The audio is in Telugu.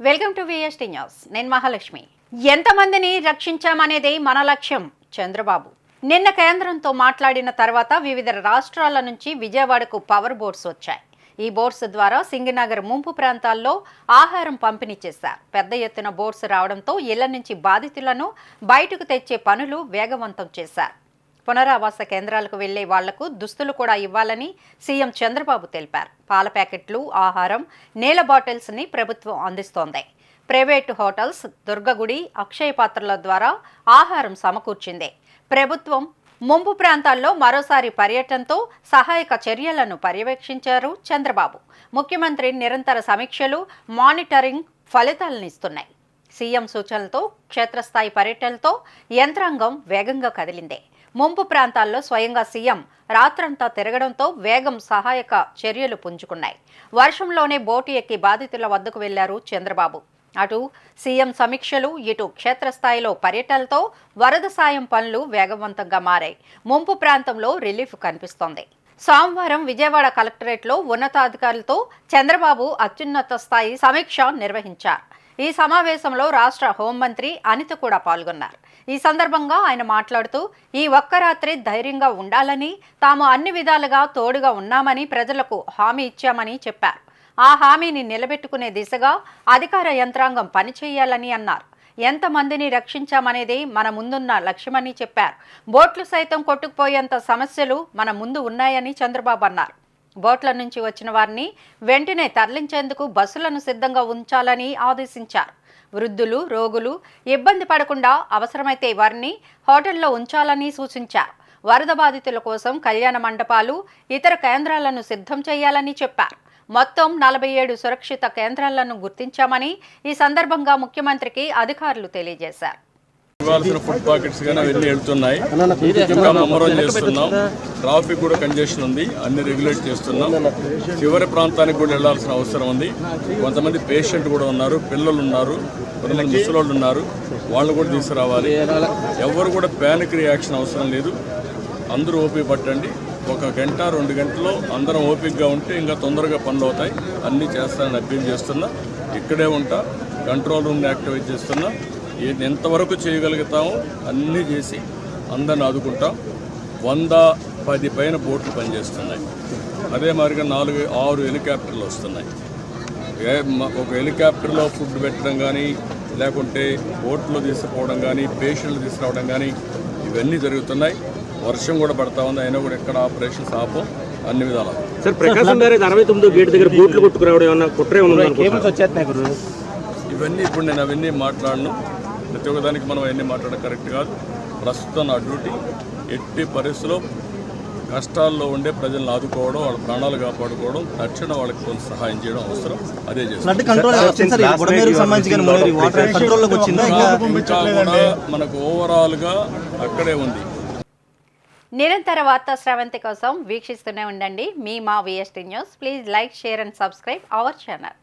Welcome to VST news. నేను మహాలక్ష్మి. ఎంతమందిని రక్షించామనేదే మన లక్ష్యం. చంద్రబాబు నిన్న కేంద్రంతో మాట్లాడిన తర్వాత వివిధ రాష్ట్రాల నుంచి విజయవాడకు పవర్ బోట్స్ వచ్చాయి. ఈ బోట్స్ ద్వారా సింగనగర్ ముంపు ప్రాంతాల్లో ఆహారం పంపిణీ చేశారు. పెద్ద ఎత్తున బోట్స్ రావడంతో ఇళ్ల నుంచి బాధితులను బయటకు తెచ్చే పనులు వేగవంతం చేశారు. పునరావాస కేంద్రాలకు వెళ్లే వాళ్లకు దుస్తులు కూడా ఇవ్వాలని సీఎం చంద్రబాబు తెలిపారు. పాల ప్యాకెట్లు, ఆహారం, నీళ్ల బాటిల్స్ని ప్రభుత్వం అందిస్తోంది. ప్రైవేటు హోటల్స్, దుర్గగుడి, అక్షయ పాత్రల ద్వారా ఆహారం సమకూర్చింది. ప్రభుత్వం ముంపు ప్రాంతాల్లో మరోసారి పర్యటనతో సహాయక చర్యలను పర్యవేక్షించారు చంద్రబాబు. ముఖ్యమంత్రి నిరంతర సమీక్షలు, మానిటరింగ్ ఫలితాలనిస్తున్నాయి. సీఎం సూచనలతో క్షేత్రస్థాయి పర్యటనలతో యంత్రాంగం వేగంగా కదిలింది. ముంపు ప్రాంతాల్లో స్వయంగా సీఎం రాత్రంతా తిరగడంతో వేగం సహాయక చర్యలు పుంజుకున్నాయి. వర్షంలోనే బోటు ఎక్కి బాధితుల వద్దకు వెళ్లారు చంద్రబాబు. అటు సీఎం సమీక్షలు, ఇటు క్షేత్రస్థాయిలో పర్యటనలతో వరద సాయం పనులు వేగవంతంగా మారాయి. ముంపు ప్రాంతంలో రిలీఫ్ కనిపిస్తోంది. సోమవారం విజయవాడ కలెక్టరేట్లో ఉన్నతాధికారులతో చంద్రబాబు అత్యున్నత స్థాయి సమీక్ష నిర్వహించారు. ఈ సమావేశంలో రాష్ట్ర హోంమంత్రి అనిత కూడా పాల్గొన్నారు. ఈ సందర్భంగా ఆయన మాట్లాడుతూ, ఈ ఒక్క రాత్రి ధైర్యంగా ఉండాలని, తాము అన్ని విధాలుగా తోడుగా ఉన్నామని ప్రజలకు హామీ ఇచ్చామని చెప్పారు. ఆ హామీని నిలబెట్టుకునే దిశగా అధికార యంత్రాంగం పనిచేయాలని అన్నారు. ఎంతమందిని రక్షించామనేది మన ముందున్న లక్ష్యమని చెప్పారు. బోట్లు సైతం కొట్టుకుపోయేంత సమస్యలు మన ముందు ఉన్నాయని చంద్రబాబు అన్నారు. బోట్ల నుంచి వచ్చిన వారిని వెంటనే తరలించేందుకు బస్సులను సిద్ధంగా ఉంచాలని ఆదేశించారు. వృద్ధులు, రోగులు ఇబ్బంది పడకుండా అవసరమైతే వారిని హోటల్లో ఉంచాలని సూచించారు. వరద బాధితుల కోసం కళ్యాణ మండపాలు, ఇతర కేంద్రాలను సిద్ధం చేయాలని చెప్పారు. మొత్తం 47 సురక్షిత కేంద్రాలను గుర్తించామని ఈ సందర్భంగా ముఖ్యమంత్రికి అధికారులు తెలియజేశారు. ఇవ్వాల్సిన ఫుడ్ పాకెట్స్ కానీ అవన్నీ వెళ్తున్నాయి. ఇంకా ముమ్మరం చేస్తున్నాం. ట్రాఫిక్ కూడా కంజెషన్ ఉంది, అన్ని రెగ్యులేట్ చేస్తున్నాం. చివరి ప్రాంతానికి కూడా వెళ్లాల్సిన అవసరం ఉంది. కొంతమంది పేషెంట్ కూడా ఉన్నారు, పిల్లలు ఉన్నారు, కొంతమంది ముసలోళ్ళు ఉన్నారు, వాళ్ళు కూడా తీసుకురావాలి. ఎవరు కూడా ప్యానిక్ రియాక్షన్ అవసరం లేదు. అందరూ ఓపిక పట్టండి. 1 గంట 2 గంటల్లో అందరం ఓపికగా ఉంటే ఇంకా తొందరగా పనులు అవుతాయి. అన్నీ చేస్తానని అప్పీల్ చేస్తున్నా. ఇక్కడే ఉంటా, కంట్రోల్ రూమ్ని యాక్టివేట్ చేస్తున్నా. ఎంతవరకు చేయగలుగుతామో అన్నీ చేసి అందరిని ఆదుకుంటాం. 110 పైన బోట్లు పనిచేస్తున్నాయి. అదే మాదిరిగా 4-6 హెలికాప్టర్లు వస్తున్నాయి. ఒక హెలికాప్టర్లో ఫుడ్ పెట్టడం కానీ, లేకుంటే బోట్లో తీసుకుపోవడం కానీ, పేషెంట్లు తీసుకురావడం కానీ ఇవన్నీ జరుగుతున్నాయి. వర్షం కూడా పడతా ఉంది, అయినా కూడా ఎక్కడ ఆపరేషన్స్ ఆపం, అన్ని విధాలు. సార్, ప్రకాశం బ్యారేజ్ 69 గేట్ దగ్గర బోట్లు కొట్టుకురావడం ఏమన్నా కుట్రే ఉంది? ఇవన్నీ ఇప్పుడు నేను అవన్నీ మాట్లాడను. ప్రతి ఒక్కదానికి మనం అవన్నీ మాట్లాడడం కరెక్ట్ కాదు. ప్రస్తుతం నా డ్యూటీ ఎట్టి పరిస్థితుల్లో కష్టాల్లో ఉండే ప్రజలను ఆదుకోవడం, వాళ్ళ ప్రాణాలు కాపాడుకోవడం, తక్షణ వాళ్ళకి కొంత సహాయం చేయడం అవసరం. అదే చేస్తాం. మనకు ఓవరాల్గా అక్కడే ఉంది. నిరంతర వార్తా స్రవంతి కోసం వీక్షిస్తూనే ఉండండి మా VST news. Please like, share and subscribe our channel.